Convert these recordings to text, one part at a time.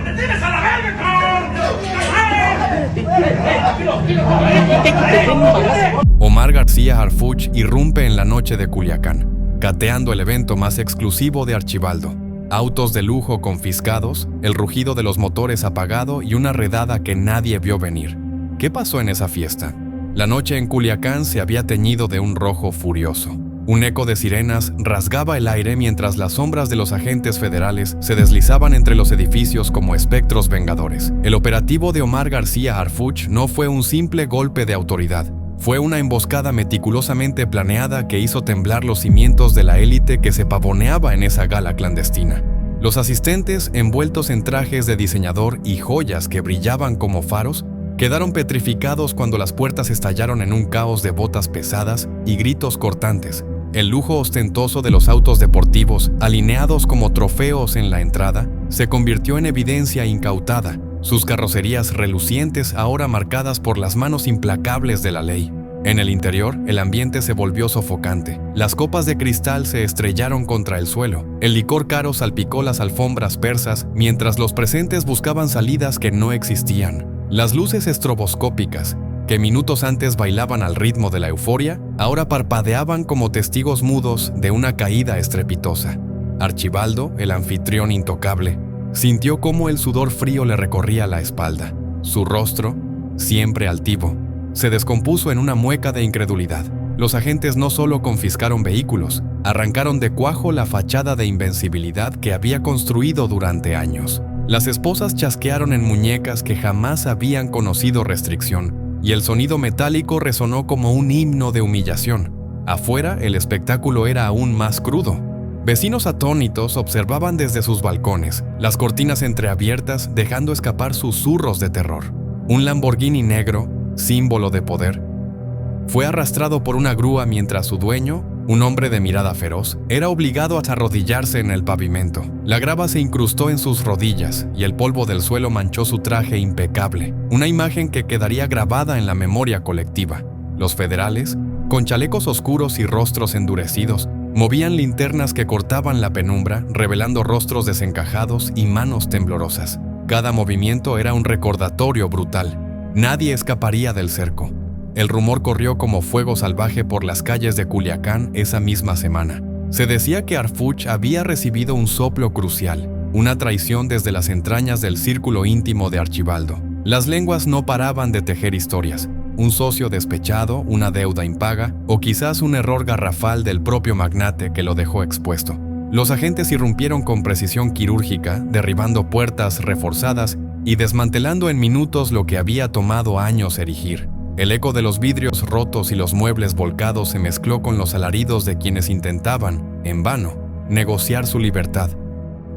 te tires a la verga, cabrón! Omar García Harfuch irrumpe en la noche de Culiacán, cateando el evento más exclusivo de Archibaldo. Autos de lujo confiscados, el rugido de los motores apagado y una redada que nadie vio venir. ¿Qué pasó en esa fiesta? La noche en Culiacán se había teñido de un rojo furioso. Un eco de sirenas rasgaba el aire mientras las sombras de los agentes federales se deslizaban entre los edificios como espectros vengadores. El operativo de Omar García Harfuch no fue un simple golpe de autoridad. Fue una emboscada meticulosamente planeada que hizo temblar los cimientos de la élite que se pavoneaba en esa gala clandestina. Los asistentes, envueltos en trajes de diseñador y joyas que brillaban como faros, quedaron petrificados cuando las puertas estallaron en un caos de botas pesadas y gritos cortantes. El lujo ostentoso de los autos deportivos, alineados como trofeos en la entrada, se convirtió en evidencia incautada, sus carrocerías relucientes ahora marcadas por las manos implacables de la ley. En el interior, el ambiente se volvió sofocante. Las copas de cristal se estrellaron contra el suelo. El licor caro salpicó las alfombras persas mientras los presentes buscaban salidas que no existían. Las luces estroboscópicas, que minutos antes bailaban al ritmo de la euforia, ahora parpadeaban como testigos mudos de una caída estrepitosa. Archibaldo, el anfitrión intocable, sintió cómo el sudor frío le recorría la espalda. Su rostro, siempre altivo, se descompuso en una mueca de incredulidad. Los agentes no solo confiscaron vehículos, arrancaron de cuajo la fachada de invencibilidad que había construido durante años. Las esposas chasquearon en muñecas que jamás habían conocido restricción, y el sonido metálico resonó como un himno de humillación. Afuera, el espectáculo era aún más crudo. Vecinos atónitos observaban desde sus balcones, las cortinas entreabiertas dejando escapar susurros de terror. Un Lamborghini negro, símbolo de poder, fue arrastrado por una grúa mientras su dueño, un hombre de mirada feroz, era obligado a arrodillarse en el pavimento. La grava se incrustó en sus rodillas y el polvo del suelo manchó su traje impecable, una imagen que quedaría grabada en la memoria colectiva. Los federales, con chalecos oscuros y rostros endurecidos, movían linternas que cortaban la penumbra, revelando rostros desencajados y manos temblorosas. Cada movimiento era un recordatorio brutal. Nadie escaparía del cerco. El rumor corrió como fuego salvaje por las calles de Culiacán esa misma semana. Se decía que Harfuch había recibido un soplo crucial, una traición desde las entrañas del círculo íntimo de Archibaldo. Las lenguas no paraban de tejer historias. Un socio despechado, una deuda impaga, o quizás un error garrafal del propio magnate que lo dejó expuesto. Los agentes irrumpieron con precisión quirúrgica, derribando puertas reforzadas y desmantelando en minutos lo que había tomado años erigir. El eco de los vidrios rotos y los muebles volcados se mezcló con los alaridos de quienes intentaban, en vano, negociar su libertad.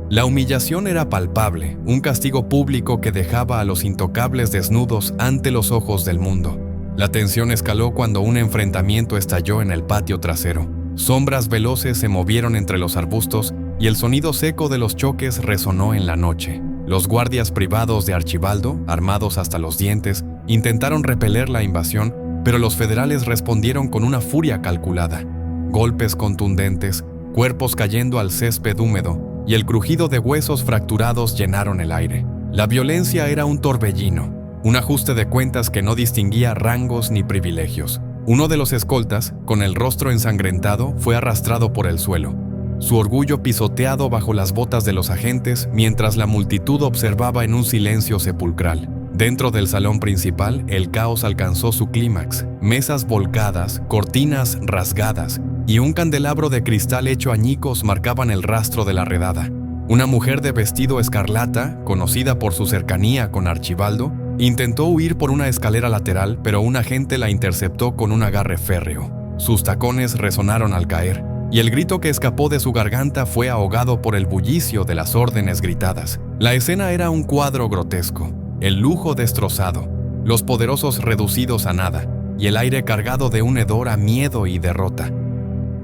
La humillación era palpable, un castigo público que dejaba a los intocables desnudos ante los ojos del mundo. La tensión escaló cuando un enfrentamiento estalló en el patio trasero. Sombras veloces se movieron entre los arbustos y el sonido seco de los choques resonó en la noche. Los guardias privados de Archibaldo, armados hasta los dientes, intentaron repeler la invasión, pero los federales respondieron con una furia calculada. Golpes contundentes, cuerpos cayendo al césped húmedo y el crujido de huesos fracturados llenaron el aire. La violencia era un torbellino, un ajuste de cuentas que no distinguía rangos ni privilegios. Uno de los escoltas, con el rostro ensangrentado, fue arrastrado por el suelo, su orgullo pisoteado bajo las botas de los agentes mientras la multitud observaba en un silencio sepulcral. Dentro del salón principal, el caos alcanzó su clímax. Mesas volcadas, cortinas rasgadas y un candelabro de cristal hecho añicos marcaban el rastro de la redada. Una mujer de vestido escarlata, conocida por su cercanía con Archibaldo, intentó huir por una escalera lateral, pero un agente la interceptó con un agarre férreo. Sus tacones resonaron al caer, y el grito que escapó de su garganta fue ahogado por el bullicio de las órdenes gritadas. La escena era un cuadro grotesco. El lujo destrozado, los poderosos reducidos a nada, y el aire cargado de un hedor a miedo y derrota.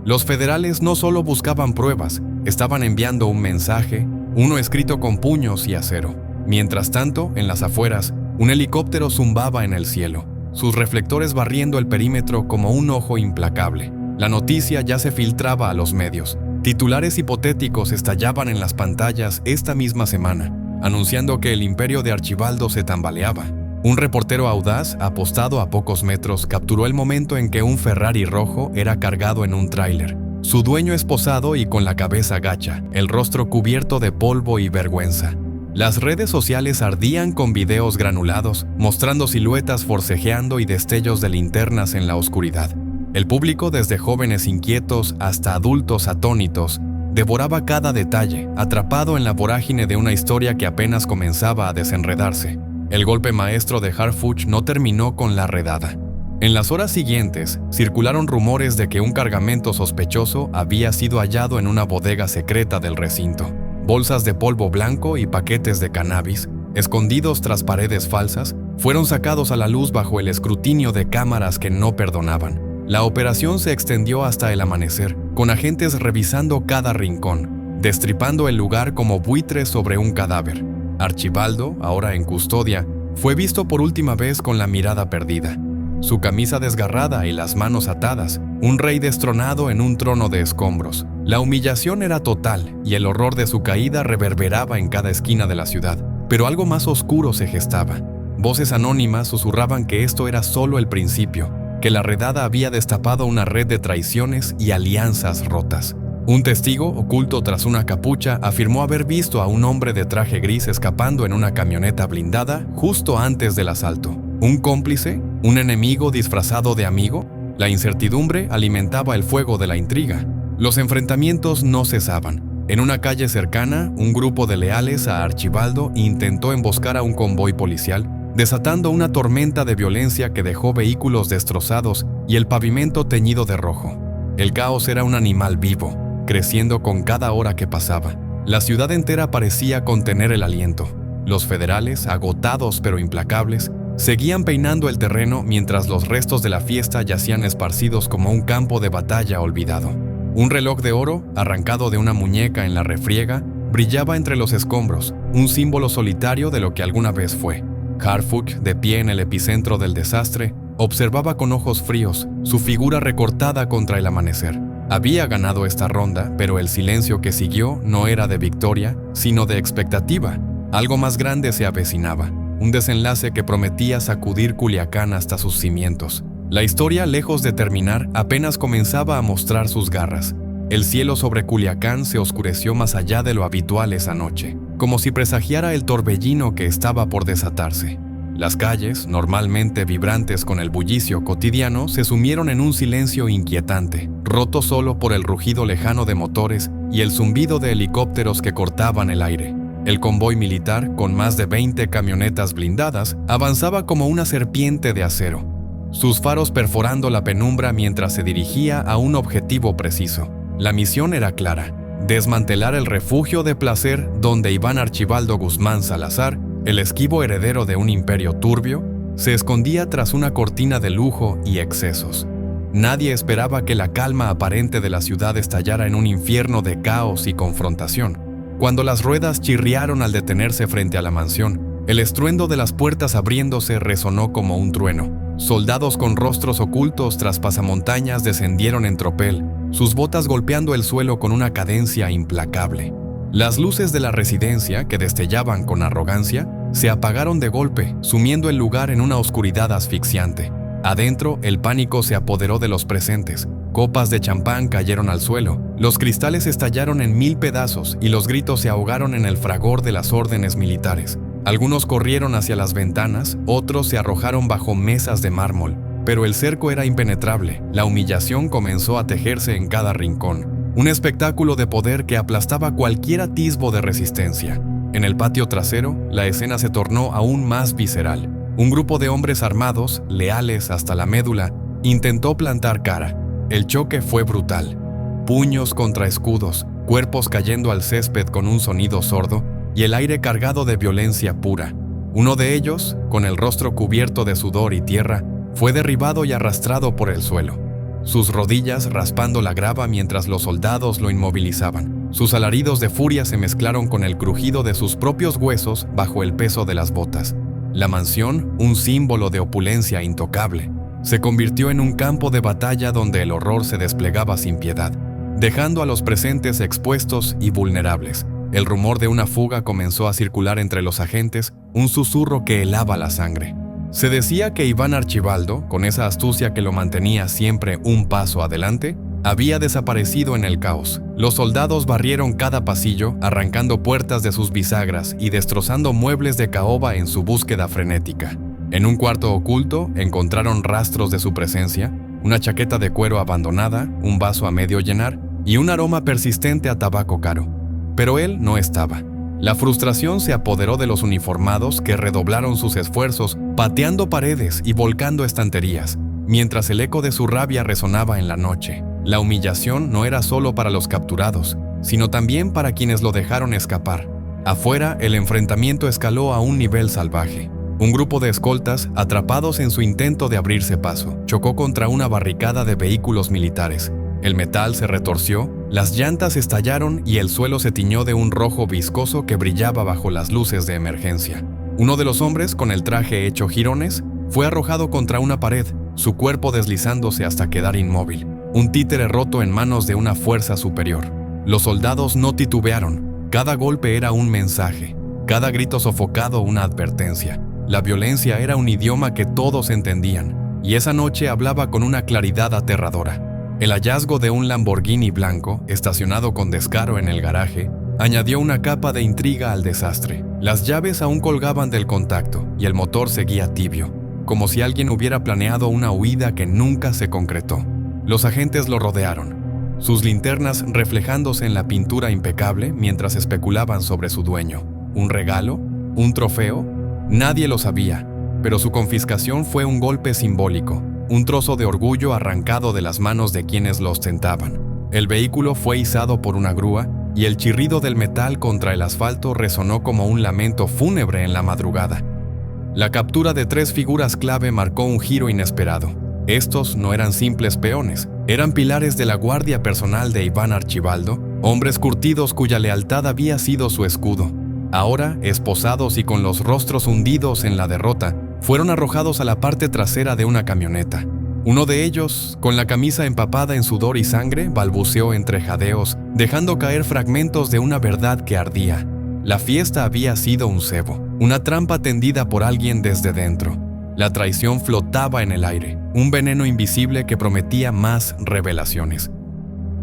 Los federales no solo buscaban pruebas, estaban enviando un mensaje, uno escrito con puños y acero. Mientras tanto, en las afueras, un helicóptero zumbaba en el cielo, sus reflectores barriendo el perímetro como un ojo implacable. La noticia ya se filtraba a los medios. Titulares hipotéticos estallaban en las pantallas esta misma semana. anunciando que el imperio de Archibaldo se tambaleaba. Un reportero audaz, apostado a pocos metros, capturó el momento en que un Ferrari rojo era cargado en un tráiler. Su dueño esposado y con la cabeza gacha, el rostro cubierto de polvo y vergüenza. Las redes sociales ardían con videos granulados, mostrando siluetas forcejeando y destellos de linternas en la oscuridad. El público, desde jóvenes inquietos hasta adultos atónitos, devoraba cada detalle, atrapado en la vorágine de una historia que apenas comenzaba a desenredarse. El golpe maestro de Harfuch no terminó con la redada. En las horas siguientes, circularon rumores de que un cargamento sospechoso había sido hallado en una bodega secreta del recinto. Bolsas de polvo blanco y paquetes de cannabis, escondidos tras paredes falsas, fueron sacados a la luz bajo el escrutinio de cámaras que no perdonaban. La operación se extendió hasta el amanecer, con agentes revisando cada rincón, destripando el lugar como buitres sobre un cadáver. Archibaldo, ahora en custodia, fue visto por última vez con la mirada perdida. Su camisa desgarrada y las manos atadas, un rey destronado en un trono de escombros. La humillación era total y el horror de su caída reverberaba en cada esquina de la ciudad. Pero algo más oscuro se gestaba. Voces anónimas susurraban que esto era solo el principio, que la redada había destapado una red de traiciones y alianzas rotas. Un testigo, oculto tras una capucha, afirmó haber visto a un hombre de traje gris escapando en una camioneta blindada justo antes del asalto. ¿Un cómplice? ¿Un enemigo disfrazado de amigo? La incertidumbre alimentaba el fuego de la intriga. Los enfrentamientos no cesaban. En una calle cercana, un grupo de leales a Archibaldo intentó emboscar a un convoy policial, desatando una tormenta de violencia que dejó vehículos destrozados y el pavimento teñido de rojo. El caos era un animal vivo, creciendo con cada hora que pasaba. La ciudad entera parecía contener el aliento. Los federales, agotados pero implacables, seguían peinando el terreno mientras los restos de la fiesta yacían esparcidos como un campo de batalla olvidado. Un reloj de oro, arrancado de una muñeca en la refriega, brillaba entre los escombros, un símbolo solitario de lo que alguna vez fue. Harfuch, de pie en el epicentro del desastre, observaba con ojos fríos, su figura recortada contra el amanecer. Había ganado esta ronda, pero el silencio que siguió no era de victoria, sino de expectativa. Algo más grande se avecinaba, un desenlace que prometía sacudir Culiacán hasta sus cimientos. La historia, lejos de terminar, apenas comenzaba a mostrar sus garras. El cielo sobre Culiacán se oscureció más allá de lo habitual esa noche, como si presagiara el torbellino que estaba por desatarse. Las calles, normalmente vibrantes con el bullicio cotidiano, se sumieron en un silencio inquietante, roto solo por el rugido lejano de motores y el zumbido de helicópteros que cortaban el aire. El convoy militar, con más de 20 camionetas blindadas, avanzaba como una serpiente de acero, sus faros perforando la penumbra mientras se dirigía a un objetivo preciso. La misión era clara: desmantelar el refugio de placer donde Iván Archibaldo Guzmán Salazar, el esquivo heredero de un imperio turbio, se escondía tras una cortina de lujo y excesos. Nadie esperaba que la calma aparente de la ciudad estallara en un infierno de caos y confrontación. Cuando las ruedas chirriaron al detenerse frente a la mansión, el estruendo de las puertas abriéndose resonó como un trueno. Soldados con rostros ocultos tras pasamontañas descendieron en tropel, sus botas golpeando el suelo con una cadencia implacable. Las luces de la residencia, que destellaban con arrogancia, se apagaron de golpe, sumiendo el lugar en una oscuridad asfixiante. Adentro, el pánico se apoderó de los presentes. Copas de champán cayeron al suelo, los cristales estallaron en 1000 pedazos y los gritos se ahogaron en el fragor de las órdenes militares. Algunos corrieron hacia las ventanas, otros se arrojaron bajo mesas de mármol. Pero el cerco era impenetrable, la humillación comenzó a tejerse en cada rincón. Un espectáculo de poder que aplastaba cualquier atisbo de resistencia. En el patio trasero, la escena se tornó aún más visceral. Un grupo de hombres armados, leales hasta la médula, intentó plantar cara. El choque fue brutal. Puños contra escudos, cuerpos cayendo al césped con un sonido sordo, y el aire cargado de violencia pura. Uno de ellos, con el rostro cubierto de sudor y tierra, fue derribado y arrastrado por el suelo, sus rodillas raspando la grava mientras los soldados lo inmovilizaban. Sus alaridos de furia se mezclaron con el crujido de sus propios huesos bajo el peso de las botas. La mansión, un símbolo de opulencia intocable, se convirtió en un campo de batalla donde el horror se desplegaba sin piedad, dejando a los presentes expuestos y vulnerables. El rumor de una fuga comenzó a circular entre los agentes, un susurro que helaba la sangre. Se decía que Iván Archibaldo, con esa astucia que lo mantenía siempre un paso adelante, había desaparecido en el caos. Los soldados barrieron cada pasillo, arrancando puertas de sus bisagras y destrozando muebles de caoba en su búsqueda frenética. En un cuarto oculto encontraron rastros de su presencia, una chaqueta de cuero abandonada, un vaso a medio llenar y un aroma persistente a tabaco caro. Pero él no estaba. La frustración se apoderó de los uniformados que redoblaron sus esfuerzos, pateando paredes y volcando estanterías, mientras el eco de su rabia resonaba en la noche. La humillación no era solo para los capturados, sino también para quienes lo dejaron escapar. Afuera, el enfrentamiento escaló a un nivel salvaje. Un grupo de escoltas, atrapados en su intento de abrirse paso, chocó contra una barricada de vehículos militares. El metal se retorció, las llantas estallaron y el suelo se tiñó de un rojo viscoso que brillaba bajo las luces de emergencia. Uno de los hombres, con el traje hecho jirones, fue arrojado contra una pared, su cuerpo deslizándose hasta quedar inmóvil. Un títere roto en manos de una fuerza superior. Los soldados no titubearon. Cada golpe era un mensaje, cada grito sofocado una advertencia. La violencia era un idioma que todos entendían, y esa noche hablaba con una claridad aterradora. El hallazgo de un Lamborghini blanco, estacionado con descaro en el garaje, añadió una capa de intriga al desastre. Las llaves aún colgaban del contacto, y el motor seguía tibio, como si alguien hubiera planeado una huida que nunca se concretó. Los agentes lo rodearon, sus linternas reflejándose en la pintura impecable mientras especulaban sobre su dueño. ¿Un regalo? ¿Un trofeo? Nadie lo sabía, pero su confiscación fue un golpe simbólico, un trozo de orgullo arrancado de las manos de quienes lo ostentaban. El vehículo fue izado por una grúa y el chirrido del metal contra el asfalto resonó como un lamento fúnebre en la madrugada. La captura de 3 figuras clave marcó un giro inesperado. Estos no eran simples peones, eran pilares de la guardia personal de Iván Archibaldo, hombres curtidos cuya lealtad había sido su escudo. Ahora, esposados y con los rostros hundidos en la derrota, fueron arrojados a la parte trasera de una camioneta. Uno de ellos, con la camisa empapada en sudor y sangre, balbuceó entre jadeos, dejando caer fragmentos de una verdad que ardía. La fiesta había sido un cebo, una trampa tendida por alguien desde dentro. La traición flotaba en el aire, un veneno invisible que prometía más revelaciones.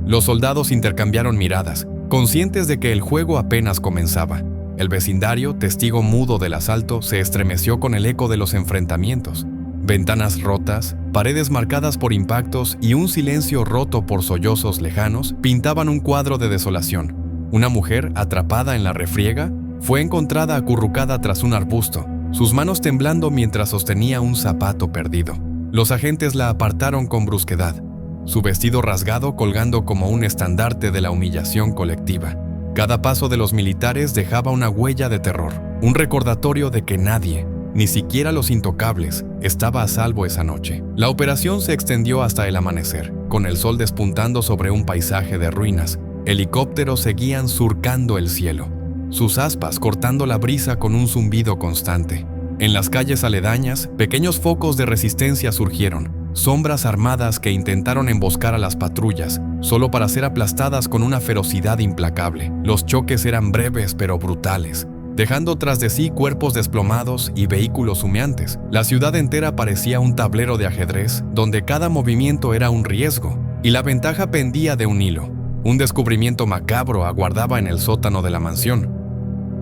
Los soldados intercambiaron miradas, conscientes de que el juego apenas comenzaba. El vecindario, testigo mudo del asalto, se estremeció con el eco de los enfrentamientos. Ventanas rotas, paredes marcadas por impactos y un silencio roto por sollozos lejanos pintaban un cuadro de desolación. Una mujer, atrapada en la refriega, fue encontrada acurrucada tras un arbusto, sus manos temblando mientras sostenía un zapato perdido. Los agentes la apartaron con brusquedad, su vestido rasgado colgando como un estandarte de la humillación colectiva. Cada paso de los militares dejaba una huella de terror, un recordatorio de que nadie, ni siquiera los intocables, estaba a salvo esa noche. La operación se extendió hasta el amanecer, con el sol despuntando sobre un paisaje de ruinas. Helicópteros seguían surcando el cielo, sus aspas cortando la brisa con un zumbido constante. En las calles aledañas, pequeños focos de resistencia surgieron, sombras armadas que intentaron emboscar a las patrullas, solo para ser aplastadas con una ferocidad implacable. Los choques eran breves pero brutales, dejando tras de sí cuerpos desplomados y vehículos humeantes. La ciudad entera parecía un tablero de ajedrez, donde cada movimiento era un riesgo, y la ventaja pendía de un hilo. Un descubrimiento macabro aguardaba en el sótano de la mansión.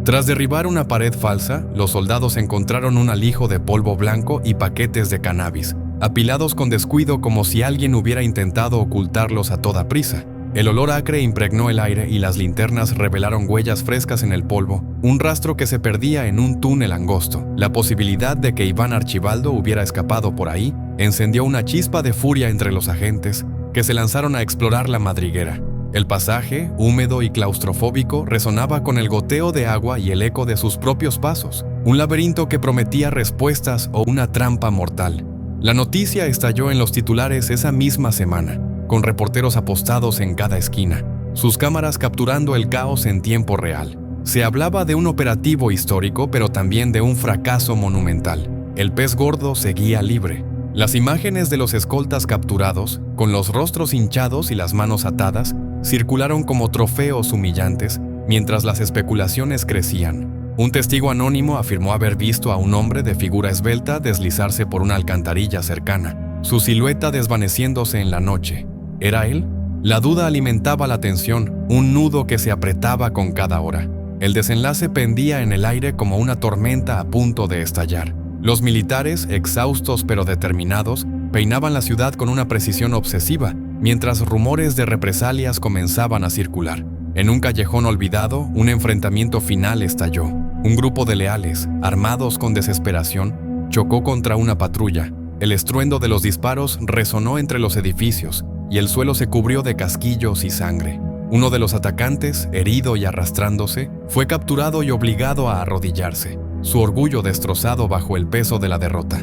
Tras derribar una pared falsa, los soldados encontraron un alijo de polvo blanco y paquetes de cannabis, apilados con descuido como si alguien hubiera intentado ocultarlos a toda prisa. El olor acre impregnó el aire y las linternas revelaron huellas frescas en el polvo, un rastro que se perdía en un túnel angosto. La posibilidad de que Iván Archibaldo hubiera escapado por ahí encendió una chispa de furia entre los agentes, que se lanzaron a explorar la madriguera. El pasaje, húmedo y claustrofóbico, resonaba con el goteo de agua y el eco de sus propios pasos, un laberinto que prometía respuestas o una trampa mortal. La noticia estalló en los titulares esa misma semana, con reporteros apostados en cada esquina, sus cámaras capturando el caos en tiempo real. Se hablaba de un operativo histórico, pero también de un fracaso monumental. El pez gordo seguía libre. Las imágenes de los escoltas capturados, con los rostros hinchados y las manos atadas, circularon como trofeos humillantes, mientras las especulaciones crecían. Un testigo anónimo afirmó haber visto a un hombre de figura esbelta deslizarse por una alcantarilla cercana, su silueta desvaneciéndose en la noche. ¿Era él? La duda alimentaba la tensión, un nudo que se apretaba con cada hora. El desenlace pendía en el aire como una tormenta a punto de estallar. Los militares, exhaustos pero determinados, peinaban la ciudad con una precisión obsesiva, mientras rumores de represalias comenzaban a circular. En un callejón olvidado, un enfrentamiento final estalló. Un grupo de leales, armados con desesperación, chocó contra una patrulla. El estruendo de los disparos resonó entre los edificios y el suelo se cubrió de casquillos y sangre. Uno de los atacantes, herido y arrastrándose, fue capturado y obligado a arrodillarse, su orgullo destrozado bajo el peso de la derrota.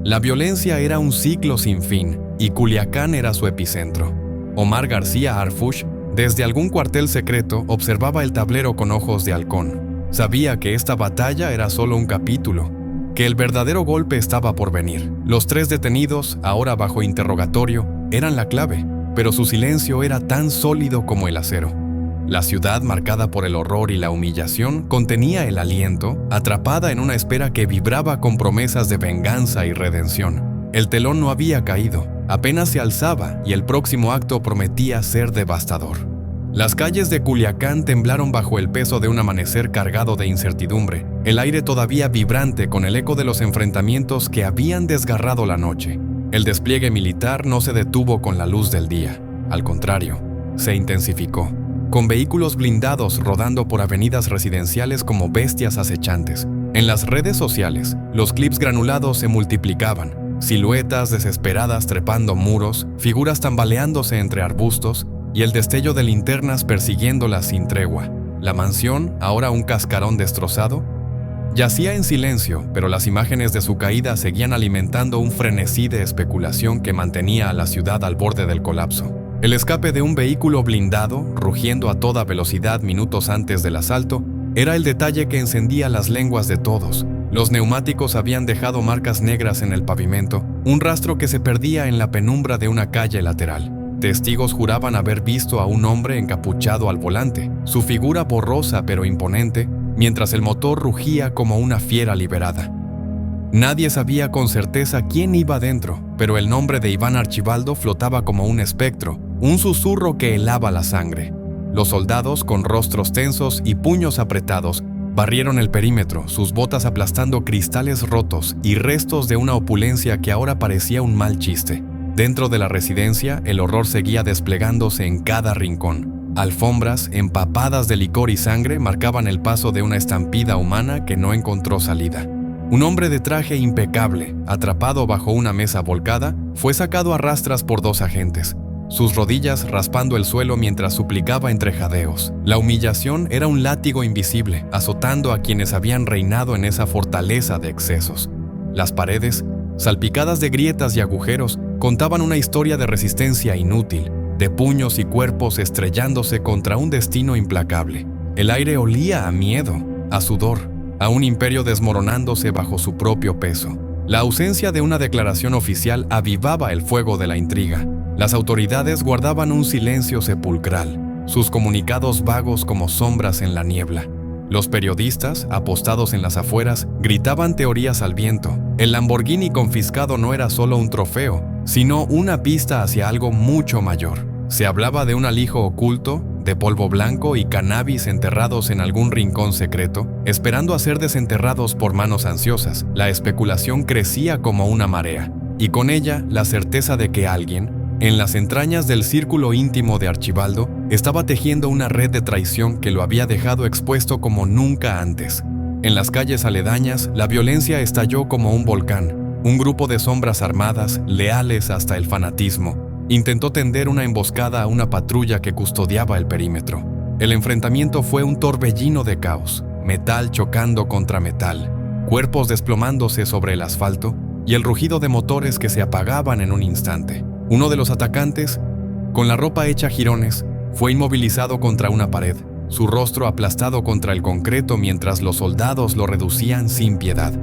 La violencia era un ciclo sin fin y Culiacán era su epicentro. Omar García Harfuch, desde algún cuartel secreto, observaba el tablero con ojos de halcón. Sabía que esta batalla era solo un capítulo, que el verdadero golpe estaba por venir. Los 3 detenidos, ahora bajo interrogatorio, eran la clave, pero su silencio era tan sólido como el acero. La ciudad, marcada por el horror y la humillación, contenía el aliento, atrapada en una espera que vibraba con promesas de venganza y redención. El telón no había caído, apenas se alzaba y el próximo acto prometía ser devastador. Las calles de Culiacán temblaron bajo el peso de un amanecer cargado de incertidumbre, el aire todavía vibrante con el eco de los enfrentamientos que habían desgarrado la noche. El despliegue militar no se detuvo con la luz del día, al contrario, se intensificó, con vehículos blindados rodando por avenidas residenciales como bestias acechantes. En las redes sociales, los clips granulados se multiplicaban, siluetas desesperadas trepando muros, figuras tambaleándose entre arbustos y el destello de linternas persiguiéndolas sin tregua. La mansión, ahora un cascarón destrozado, yacía en silencio, pero las imágenes de su caída seguían alimentando un frenesí de especulación que mantenía a la ciudad al borde del colapso. El escape de un vehículo blindado, rugiendo a toda velocidad minutos antes del asalto, era el detalle que encendía las lenguas de todos. Los neumáticos habían dejado marcas negras en el pavimento, un rastro que se perdía en la penumbra de una calle lateral. Testigos juraban haber visto a un hombre encapuchado al volante, su figura borrosa pero imponente, mientras el motor rugía como una fiera liberada. Nadie sabía con certeza quién iba dentro, pero el nombre de Iván Archibaldo flotaba como un espectro, un susurro que helaba la sangre. Los soldados, con rostros tensos y puños apretados, barrieron el perímetro, sus botas aplastando cristales rotos y restos de una opulencia que ahora parecía un mal chiste. Dentro de la residencia, el horror seguía desplegándose en cada rincón. Alfombras empapadas de licor y sangre marcaban el paso de una estampida humana que no encontró salida. Un hombre de traje impecable, atrapado bajo una mesa volcada, fue sacado a rastras por 2 agentes, sus rodillas raspando el suelo mientras suplicaba entre jadeos. La humillación era un látigo invisible, azotando a quienes habían reinado en esa fortaleza de excesos. Las paredes, salpicadas de grietas y agujeros, contaban una historia de resistencia inútil, de puños y cuerpos estrellándose contra un destino implacable. El aire olía a miedo, a sudor, a un imperio desmoronándose bajo su propio peso. La ausencia de una declaración oficial avivaba el fuego de la intriga. Las autoridades guardaban un silencio sepulcral, sus comunicados vagos como sombras en la niebla. Los periodistas, apostados en las afueras, gritaban teorías al viento. El Lamborghini confiscado no era solo un trofeo, sino una pista hacia algo mucho mayor. Se hablaba de un alijo oculto, de polvo blanco y cannabis enterrados en algún rincón secreto, esperando a ser desenterrados por manos ansiosas. La especulación crecía como una marea, y con ella la certeza de que alguien, en las entrañas del círculo íntimo de Archibaldo, estaba tejiendo una red de traición que lo había dejado expuesto como nunca antes. En las calles aledañas, la violencia estalló como un volcán. Un grupo de sombras armadas, leales hasta el fanatismo, intentó tender una emboscada a una patrulla que custodiaba el perímetro. El enfrentamiento fue un torbellino de caos, metal chocando contra metal, cuerpos desplomándose sobre el asfalto y el rugido de motores que se apagaban en un instante. Uno de los atacantes, con la ropa hecha jirones, fue inmovilizado contra una pared, su rostro aplastado contra el concreto mientras los soldados lo reducían sin piedad.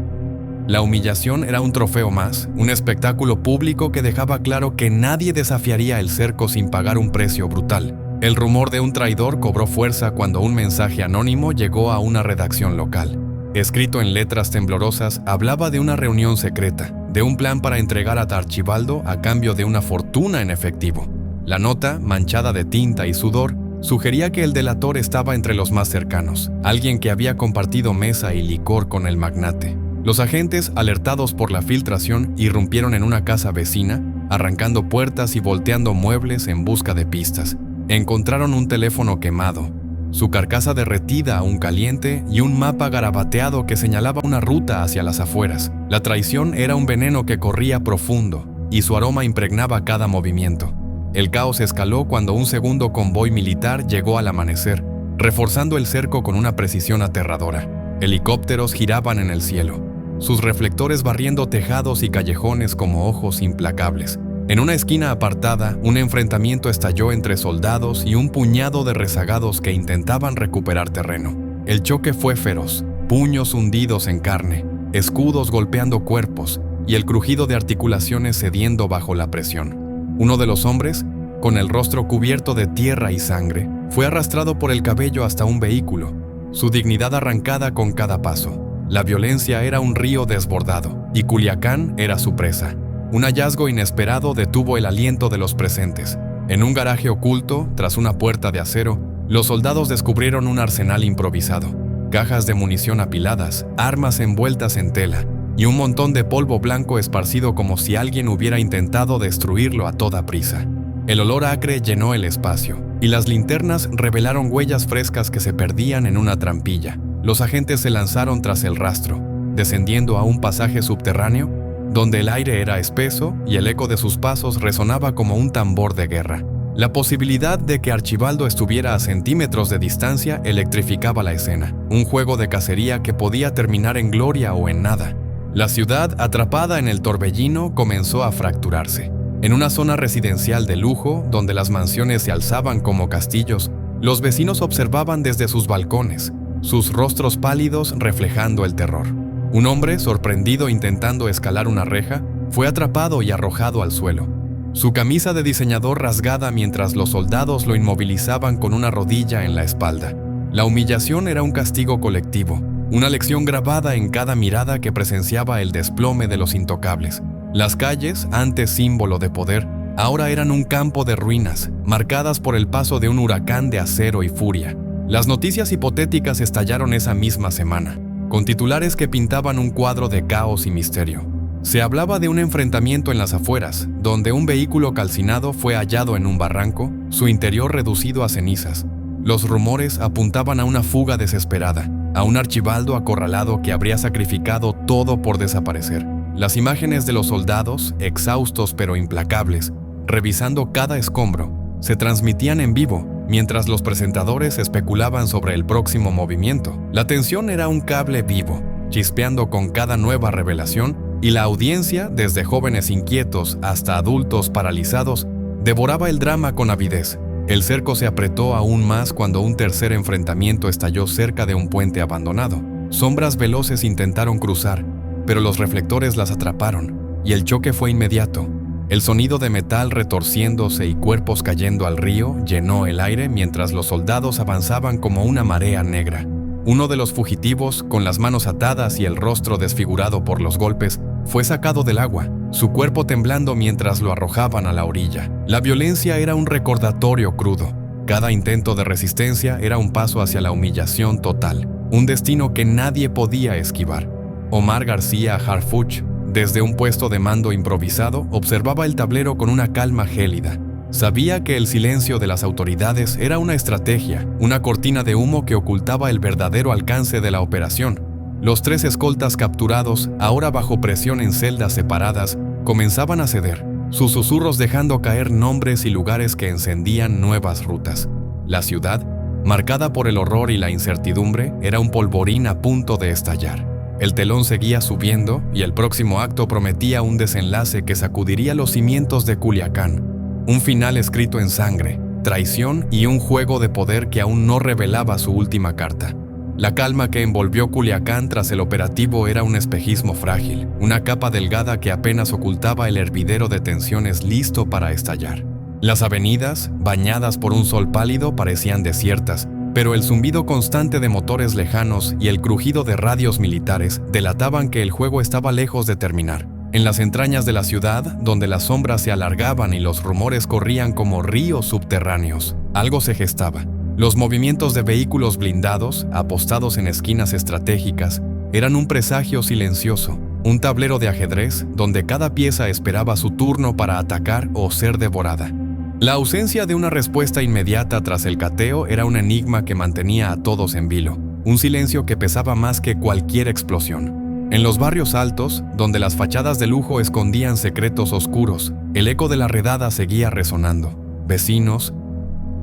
La humillación era un trofeo más, un espectáculo público que dejaba claro que nadie desafiaría el cerco sin pagar un precio brutal. El rumor de un traidor cobró fuerza cuando un mensaje anónimo llegó a una redacción local. Escrito en letras temblorosas, hablaba de una reunión secreta, de un plan para entregar a Archibaldo a cambio de una fortuna en efectivo. La nota, manchada de tinta y sudor, sugería que el delator estaba entre los más cercanos, alguien que había compartido mesa y licor con el magnate. Los agentes, alertados por la filtración, irrumpieron en una casa vecina, arrancando puertas y volteando muebles en busca de pistas. Encontraron un teléfono quemado, su carcasa derretida aún caliente y un mapa garabateado que señalaba una ruta hacia las afueras. La traición era un veneno que corría profundo y su aroma impregnaba cada movimiento. El caos escaló cuando un segundo convoy militar llegó al amanecer, reforzando el cerco con una precisión aterradora. Helicópteros giraban en el cielo, sus reflectores barriendo tejados y callejones como ojos implacables. En una esquina apartada, un enfrentamiento estalló entre soldados y un puñado de rezagados que intentaban recuperar terreno. El choque fue feroz, puños hundidos en carne, escudos golpeando cuerpos y el crujido de articulaciones cediendo bajo la presión. Uno de los hombres, con el rostro cubierto de tierra y sangre, fue arrastrado por el cabello hasta un vehículo, su dignidad arrancada con cada paso. La violencia era un río desbordado y Culiacán era su presa. Un hallazgo inesperado detuvo el aliento de los presentes. En un garaje oculto, tras una puerta de acero, los soldados descubrieron un arsenal improvisado, cajas de munición apiladas, armas envueltas en tela y un montón de polvo blanco esparcido como si alguien hubiera intentado destruirlo a toda prisa. El olor acre llenó el espacio y las linternas revelaron huellas frescas que se perdían en una trampilla. Los agentes se lanzaron tras el rastro, descendiendo a un pasaje subterráneo donde el aire era espeso y el eco de sus pasos resonaba como un tambor de guerra. La posibilidad de que Archibaldo estuviera a centímetros de distancia electrificaba la escena, un juego de cacería que podía terminar en gloria o en nada. La ciudad, atrapada en el torbellino, comenzó a fracturarse. En una zona residencial de lujo, donde las mansiones se alzaban como castillos, los vecinos observaban desde sus balcones, sus rostros pálidos reflejando el terror. Un hombre, sorprendido intentando escalar una reja, fue atrapado y arrojado al suelo. Su camisa de diseñador rasgada mientras los soldados lo inmovilizaban con una rodilla en la espalda. La humillación era un castigo colectivo, una lección grabada en cada mirada que presenciaba el desplome de los intocables. Las calles, antes símbolo de poder, ahora eran un campo de ruinas, marcadas por el paso de un huracán de acero y furia. Las noticias hipotéticas estallaron esa misma semana, con titulares que pintaban un cuadro de caos y misterio. Se hablaba de un enfrentamiento en las afueras, donde un vehículo calcinado fue hallado en un barranco, su interior reducido a cenizas. Los rumores apuntaban a una fuga desesperada, a un Archibaldo acorralado que habría sacrificado todo por desaparecer. Las imágenes de los soldados, exhaustos pero implacables, revisando cada escombro, se transmitían en vivo, mientras los presentadores especulaban sobre el próximo movimiento. La tensión era un cable vivo, chispeando con cada nueva revelación, y la audiencia, desde jóvenes inquietos hasta adultos paralizados, devoraba el drama con avidez. El cerco se apretó aún más cuando un tercer enfrentamiento estalló cerca de un puente abandonado. Sombras veloces intentaron cruzar, pero los reflectores las atraparon, y el choque fue inmediato. El sonido de metal retorciéndose y cuerpos cayendo al río llenó el aire mientras los soldados avanzaban como una marea negra. Uno de los fugitivos, con las manos atadas y el rostro desfigurado por los golpes, fue sacado del agua, su cuerpo temblando mientras lo arrojaban a la orilla. La violencia era un recordatorio crudo. Cada intento de resistencia era un paso hacia la humillación total, un destino que nadie podía esquivar. Omar García Harfuch, desde un puesto de mando improvisado, observaba el tablero con una calma gélida. Sabía que el silencio de las autoridades era una estrategia, una cortina de humo que ocultaba el verdadero alcance de la operación. Los 3 escoltas capturados, ahora bajo presión en celdas separadas, comenzaban a ceder, sus susurros dejando caer nombres y lugares que encendían nuevas rutas. La ciudad, marcada por el horror y la incertidumbre, era un polvorín a punto de estallar. El telón seguía subiendo y el próximo acto prometía un desenlace que sacudiría los cimientos de Culiacán. Un final escrito en sangre, traición y un juego de poder que aún no revelaba su última carta. La calma que envolvió Culiacán tras el operativo era un espejismo frágil, una capa delgada que apenas ocultaba el hervidero de tensiones listo para estallar. Las avenidas, bañadas por un sol pálido, parecían desiertas, pero el zumbido constante de motores lejanos y el crujido de radios militares delataban que el juego estaba lejos de terminar. En las entrañas de la ciudad, donde las sombras se alargaban y los rumores corrían como ríos subterráneos, algo se gestaba. Los movimientos de vehículos blindados, apostados en esquinas estratégicas, eran un presagio silencioso, un tablero de ajedrez donde cada pieza esperaba su turno para atacar o ser devorada. La ausencia de una respuesta inmediata tras el cateo era un enigma que mantenía a todos en vilo, un silencio que pesaba más que cualquier explosión. En los barrios altos, donde las fachadas de lujo escondían secretos oscuros, el eco de la redada seguía resonando. Vecinos,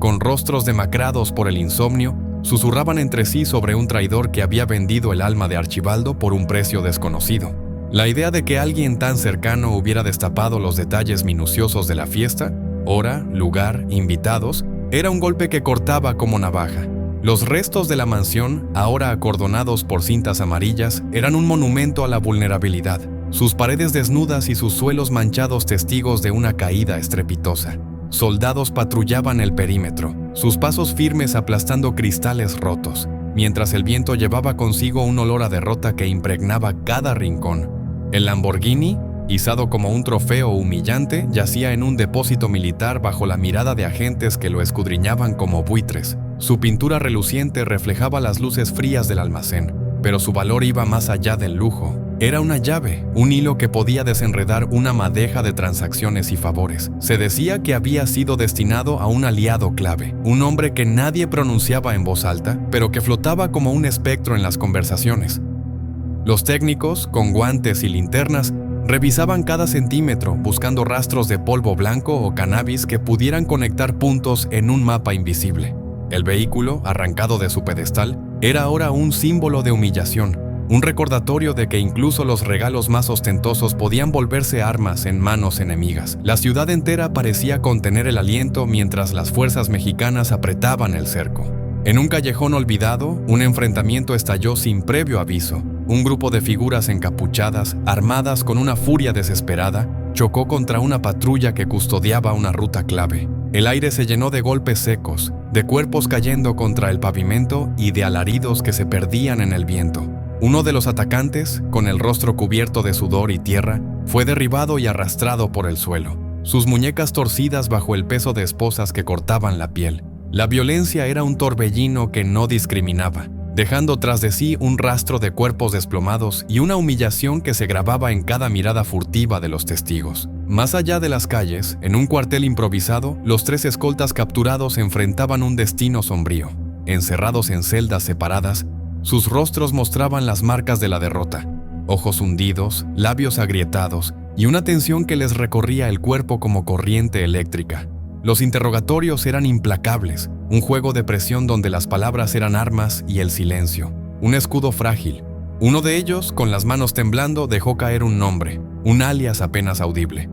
con rostros demacrados por el insomnio, susurraban entre sí sobre un traidor que había vendido el alma de Archibaldo por un precio desconocido. La idea de que alguien tan cercano hubiera destapado los detalles minuciosos de la fiesta, hora, lugar, invitados, era un golpe que cortaba como navaja. Los restos de la mansión, ahora acordonados por cintas amarillas, eran un monumento a la vulnerabilidad, sus paredes desnudas y sus suelos manchados testigos de una caída estrepitosa. Soldados patrullaban el perímetro, sus pasos firmes aplastando cristales rotos, mientras el viento llevaba consigo un olor a derrota que impregnaba cada rincón. El Lamborghini, izado como un trofeo humillante, yacía en un depósito militar bajo la mirada de agentes que lo escudriñaban como buitres. Su pintura reluciente reflejaba las luces frías del almacén, pero su valor iba más allá del lujo. Era una llave, un hilo que podía desenredar una madeja de transacciones y favores. Se decía que había sido destinado a un aliado clave, un hombre que nadie pronunciaba en voz alta, pero que flotaba como un espectro en las conversaciones. Los técnicos, con guantes y linternas, revisaban cada centímetro buscando rastros de polvo blanco o cannabis que pudieran conectar puntos en un mapa invisible. El vehículo, arrancado de su pedestal, era ahora un símbolo de humillación, un recordatorio de que incluso los regalos más ostentosos podían volverse armas en manos enemigas. La ciudad entera parecía contener el aliento mientras las fuerzas mexicanas apretaban el cerco. En un callejón olvidado, un enfrentamiento estalló sin previo aviso. Un grupo de figuras encapuchadas, armadas con una furia desesperada, chocó contra una patrulla que custodiaba una ruta clave. El aire se llenó de golpes secos, de cuerpos cayendo contra el pavimento y de alaridos que se perdían en el viento. Uno de los atacantes, con el rostro cubierto de sudor y tierra, fue derribado y arrastrado por el suelo, sus muñecas torcidas bajo el peso de esposas que cortaban la piel. La violencia era un torbellino que no discriminaba, dejando tras de sí un rastro de cuerpos desplomados y una humillación que se grababa en cada mirada furtiva de los testigos. Más allá de las calles, en un cuartel improvisado, los 3 escoltas capturados enfrentaban un destino sombrío. Encerrados en celdas separadas, sus rostros mostraban las marcas de la derrota, ojos hundidos, labios agrietados y una tensión que les recorría el cuerpo como corriente eléctrica. Los interrogatorios eran implacables, un juego de presión donde las palabras eran armas y el silencio, un escudo frágil. Uno de ellos, con las manos temblando, dejó caer un nombre, un alias apenas audible,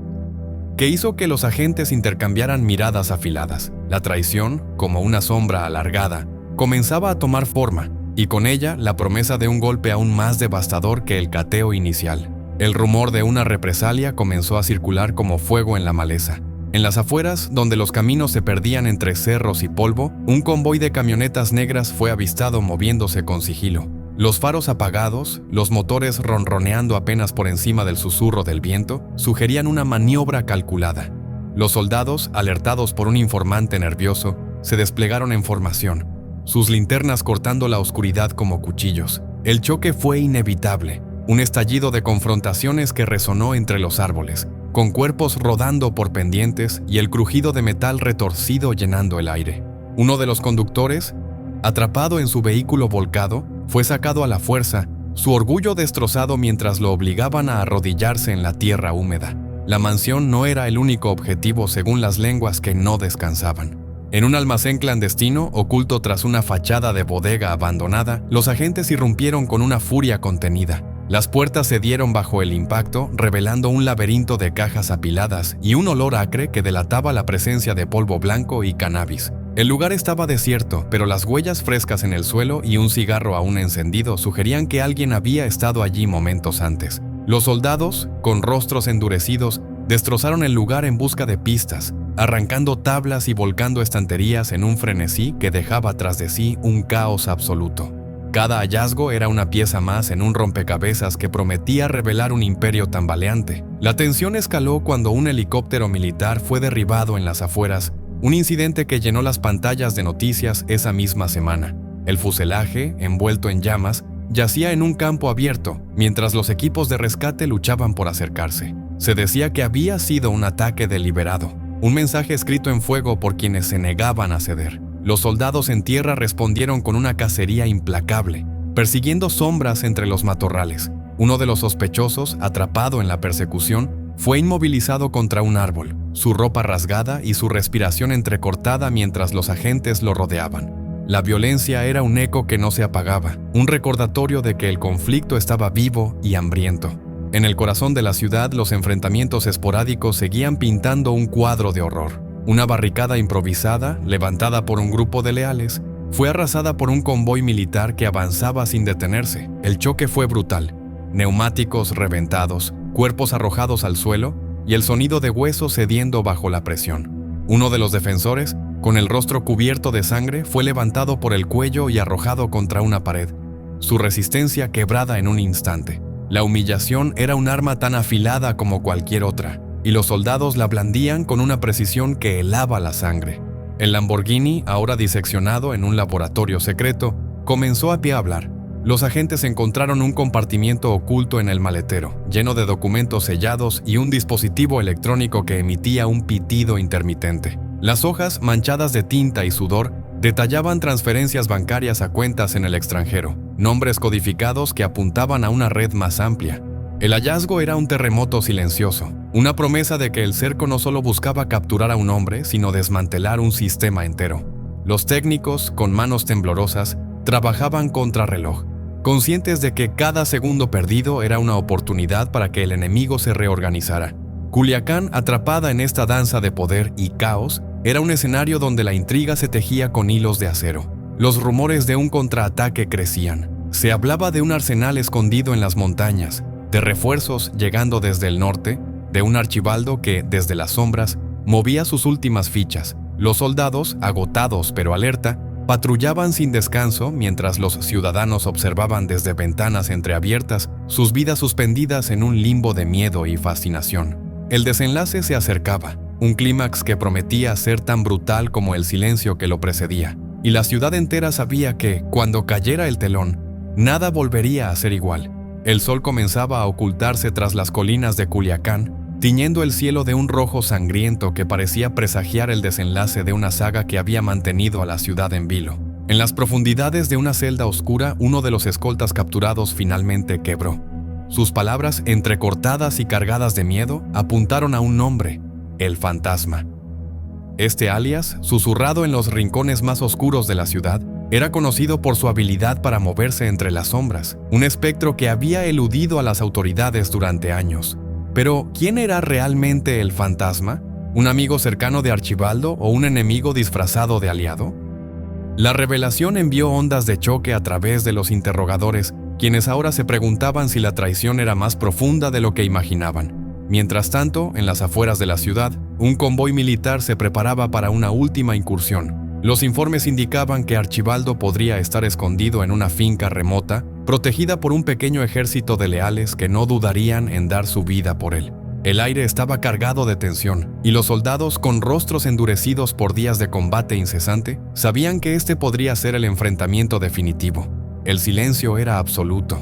que hizo que los agentes intercambiaran miradas afiladas. La traición, como una sombra alargada, comenzaba a tomar forma, y con ella la promesa de un golpe aún más devastador que el cateo inicial. El rumor de una represalia comenzó a circular como fuego en la maleza. En las afueras, donde los caminos se perdían entre cerros y polvo, un convoy de camionetas negras fue avistado moviéndose con sigilo. Los faros apagados, los motores ronroneando apenas por encima del susurro del viento, sugerían una maniobra calculada. Los soldados, alertados por un informante nervioso, se desplegaron en formación, sus linternas cortando la oscuridad como cuchillos. El choque fue inevitable, un estallido de confrontaciones que resonó entre los árboles, con cuerpos rodando por pendientes y el crujido de metal retorcido llenando el aire. Uno de los conductores, atrapado en su vehículo volcado, fue sacado a la fuerza, su orgullo destrozado mientras lo obligaban a arrodillarse en la tierra húmeda. La mansión no era el único objetivo según las lenguas que no descansaban. En un almacén clandestino, oculto tras una fachada de bodega abandonada, los agentes irrumpieron con una furia contenida. Las puertas cedieron bajo el impacto, revelando un laberinto de cajas apiladas y un olor acre que delataba la presencia de polvo blanco y cannabis. El lugar estaba desierto, pero las huellas frescas en el suelo y un cigarro aún encendido sugerían que alguien había estado allí momentos antes. Los soldados, con rostros endurecidos, destrozaron el lugar en busca de pistas, arrancando tablas y volcando estanterías en un frenesí que dejaba tras de sí un caos absoluto. Cada hallazgo era una pieza más en un rompecabezas que prometía revelar un imperio tambaleante. La tensión escaló cuando un helicóptero militar fue derribado en las afueras, un incidente que llenó las pantallas de noticias esa misma semana. El fuselaje, envuelto en llamas, yacía en un campo abierto, mientras los equipos de rescate luchaban por acercarse. Se decía que había sido un ataque deliberado, un mensaje escrito en fuego por quienes se negaban a ceder. Los soldados en tierra respondieron con una cacería implacable, persiguiendo sombras entre los matorrales. Uno de los sospechosos, atrapado en la persecución, fue inmovilizado contra un árbol, su ropa rasgada y su respiración entrecortada mientras los agentes lo rodeaban. La violencia era un eco que no se apagaba, un recordatorio de que el conflicto estaba vivo y hambriento. En el corazón de la ciudad, los enfrentamientos esporádicos seguían pintando un cuadro de horror. Una barricada improvisada, levantada por un grupo de leales, fue arrasada por un convoy militar que avanzaba sin detenerse. El choque fue brutal. Neumáticos reventados, cuerpos arrojados al suelo y el sonido de huesos cediendo bajo la presión. Uno de los defensores, con el rostro cubierto de sangre, fue levantado por el cuello y arrojado contra una pared, su resistencia quebrada en un instante. La humillación era un arma tan afilada como cualquier otra, y los soldados la blandían con una precisión que helaba la sangre. El Lamborghini, ahora diseccionado en un laboratorio secreto, comenzó a pie a hablar. Los agentes encontraron un compartimiento oculto en el maletero, lleno de documentos sellados y un dispositivo electrónico que emitía un pitido intermitente. Las hojas, manchadas de tinta y sudor, detallaban transferencias bancarias a cuentas en el extranjero, nombres codificados que apuntaban a una red más amplia. El hallazgo era un terremoto silencioso, una promesa de que el cerco no solo buscaba capturar a un hombre, sino desmantelar un sistema entero. Los técnicos, con manos temblorosas, trabajaban contrarreloj, conscientes de que cada segundo perdido era una oportunidad para que el enemigo se reorganizara. Culiacán, atrapada en esta danza de poder y caos, era un escenario donde la intriga se tejía con hilos de acero. Los rumores de un contraataque crecían. Se hablaba de un arsenal escondido en las montañas, de refuerzos llegando desde el norte, de un Archibaldo que, desde las sombras, movía sus últimas fichas. Los soldados, agotados pero alerta, patrullaban sin descanso mientras los ciudadanos observaban desde ventanas entreabiertas sus vidas suspendidas en un limbo de miedo y fascinación. El desenlace se acercaba, un clímax que prometía ser tan brutal como el silencio que lo precedía, y la ciudad entera sabía que, cuando cayera el telón, nada volvería a ser igual. El sol comenzaba a ocultarse tras las colinas de Culiacán, tiñendo el cielo de un rojo sangriento que parecía presagiar el desenlace de una saga que había mantenido a la ciudad en vilo. En las profundidades de una celda oscura, uno de los escoltas capturados finalmente quebró. Sus palabras, entrecortadas y cargadas de miedo, apuntaron a un nombre: el Fantasma. Este alias, susurrado en los rincones más oscuros de la ciudad, era conocido por su habilidad para moverse entre las sombras, un espectro que había eludido a las autoridades durante años. Pero, ¿quién era realmente el Fantasma? ¿Un amigo cercano de Archibaldo o un enemigo disfrazado de aliado? La revelación envió ondas de choque a través de los interrogadores, quienes ahora se preguntaban si la traición era más profunda de lo que imaginaban. Mientras tanto, en las afueras de la ciudad, un convoy militar se preparaba para una última incursión. Los informes indicaban que Archibaldo podría estar escondido en una finca remota, protegida por un pequeño ejército de leales que no dudarían en dar su vida por él. El aire estaba cargado de tensión, y los soldados, con rostros endurecidos por días de combate incesante, sabían que este podría ser el enfrentamiento definitivo. El silencio era absoluto,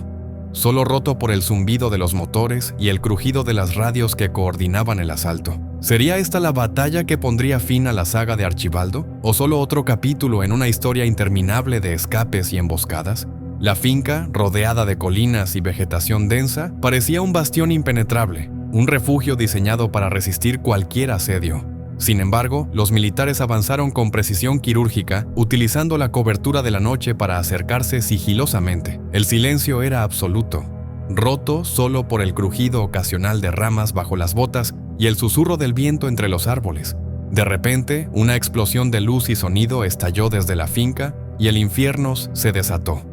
solo roto por el zumbido de los motores y el crujido de las radios que coordinaban el asalto. ¿Sería esta la batalla que pondría fin a la saga de Archibaldo? ¿O solo otro capítulo en una historia interminable de escapes y emboscadas? La finca, rodeada de colinas y vegetación densa, parecía un bastión impenetrable, un refugio diseñado para resistir cualquier asedio. Sin embargo, los militares avanzaron con precisión quirúrgica, utilizando la cobertura de la noche para acercarse sigilosamente. El silencio era absoluto, roto solo por el crujido ocasional de ramas bajo las botas y el susurro del viento entre los árboles. De repente, una explosión de luz y sonido estalló desde la finca y el infierno se desató.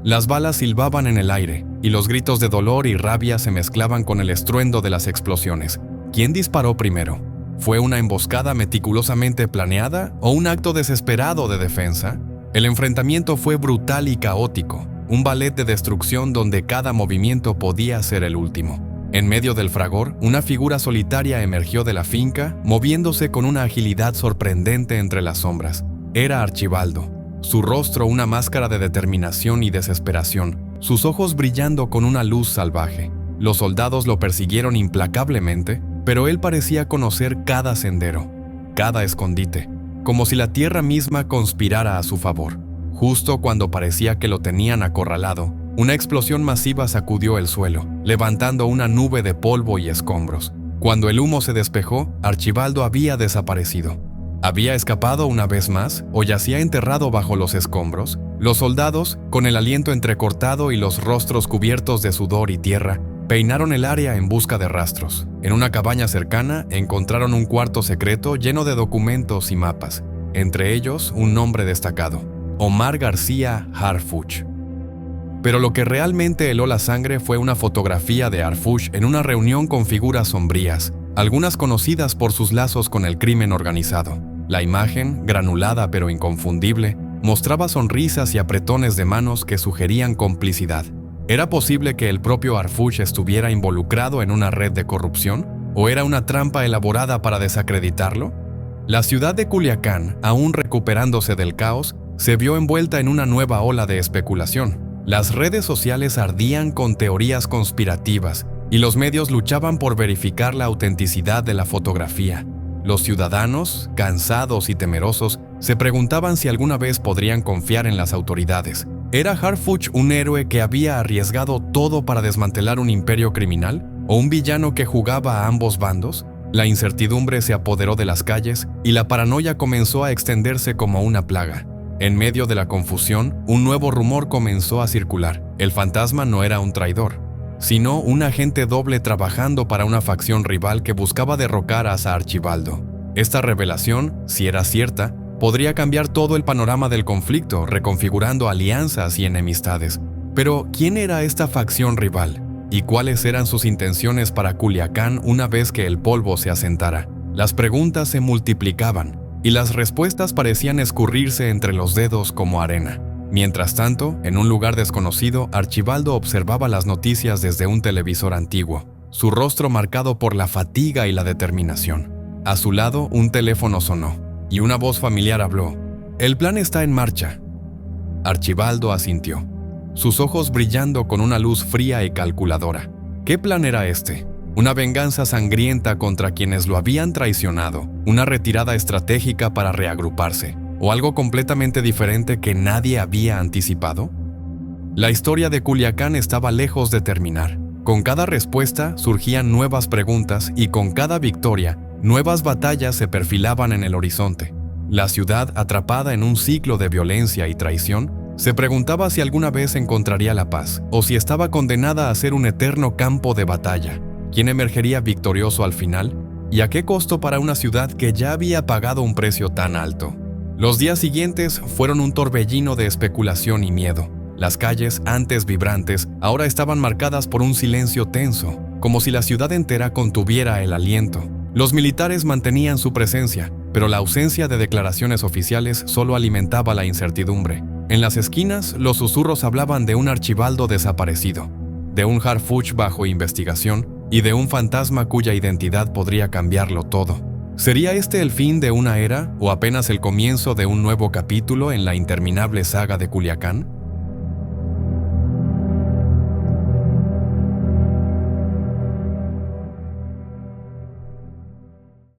Las balas silbaban en el aire, y los gritos de dolor y rabia se mezclaban con el estruendo de las explosiones. ¿Quién disparó primero? ¿Fue una emboscada meticulosamente planeada o un acto desesperado de defensa? El enfrentamiento fue brutal y caótico, un ballet de destrucción donde cada movimiento podía ser el último. En medio del fragor, una figura solitaria emergió de la finca, moviéndose con una agilidad sorprendente entre las sombras. Era Archibaldo, su rostro una máscara de determinación y desesperación, sus ojos brillando con una luz salvaje. Los soldados lo persiguieron implacablemente, pero él parecía conocer cada sendero, cada escondite, como si la tierra misma conspirara a su favor. Justo cuando parecía que lo tenían acorralado, una explosión masiva sacudió el suelo, levantando una nube de polvo y escombros. Cuando el humo se despejó, Archibaldo había desaparecido. ¿Había escapado una vez más o yacía enterrado bajo los escombros? Los soldados, con el aliento entrecortado y los rostros cubiertos de sudor y tierra, peinaron el área en busca de rastros. En una cabaña cercana encontraron un cuarto secreto lleno de documentos y mapas, entre ellos un nombre destacado: Omar García Harfuch. Pero lo que realmente heló la sangre fue una fotografía de Harfuch en una reunión con figuras sombrías, algunas conocidas por sus lazos con el crimen organizado. La imagen, granulada pero inconfundible, mostraba sonrisas y apretones de manos que sugerían complicidad. ¿Era posible que el propio Harfuch estuviera involucrado en una red de corrupción? ¿O era una trampa elaborada para desacreditarlo? La ciudad de Culiacán, aún recuperándose del caos, se vio envuelta en una nueva ola de especulación. Las redes sociales ardían con teorías conspirativas y los medios luchaban por verificar la autenticidad de la fotografía. Los ciudadanos, cansados y temerosos, se preguntaban si alguna vez podrían confiar en las autoridades. ¿Era Harfuch un héroe que había arriesgado todo para desmantelar un imperio criminal? ¿O un villano que jugaba a ambos bandos? La incertidumbre se apoderó de las calles y la paranoia comenzó a extenderse como una plaga. En medio de la confusión, un nuevo rumor comenzó a circular. El fantasma no era un traidor, sino un agente doble trabajando para una facción rival que buscaba derrocar a Archibaldo. Esta revelación, si era cierta, podría cambiar todo el panorama del conflicto, reconfigurando alianzas y enemistades. Pero, ¿quién era esta facción rival? ¿Y cuáles eran sus intenciones para Culiacán una vez que el polvo se asentara? Las preguntas se multiplicaban, y las respuestas parecían escurrirse entre los dedos como arena. Mientras tanto, en un lugar desconocido, Archibaldo observaba las noticias desde un televisor antiguo, su rostro marcado por la fatiga y la determinación. A su lado, un teléfono sonó, y una voz familiar habló: «El plan está en marcha». Archibaldo asintió, sus ojos brillando con una luz fría y calculadora. ¿Qué plan era este? ¿Una venganza sangrienta contra quienes lo habían traicionado? ¿Una retirada estratégica para reagruparse? ¿O algo completamente diferente que nadie había anticipado? La historia de Culiacán estaba lejos de terminar. Con cada respuesta surgían nuevas preguntas y con cada victoria, nuevas batallas se perfilaban en el horizonte. La ciudad, atrapada en un ciclo de violencia y traición, se preguntaba si alguna vez encontraría la paz o si estaba condenada a ser un eterno campo de batalla. ¿Quién emergería victorioso al final? ¿Y a qué costo para una ciudad que ya había pagado un precio tan alto? Los días siguientes fueron un torbellino de especulación y miedo. Las calles, antes vibrantes, ahora estaban marcadas por un silencio tenso, como si la ciudad entera contuviera el aliento. Los militares mantenían su presencia, pero la ausencia de declaraciones oficiales solo alimentaba la incertidumbre. En las esquinas, los susurros hablaban de un Archibaldo desaparecido, de un Harfuch bajo investigación y de un fantasma cuya identidad podría cambiarlo todo. ¿Sería este el fin de una era o apenas el comienzo de un nuevo capítulo en la interminable saga de Culiacán?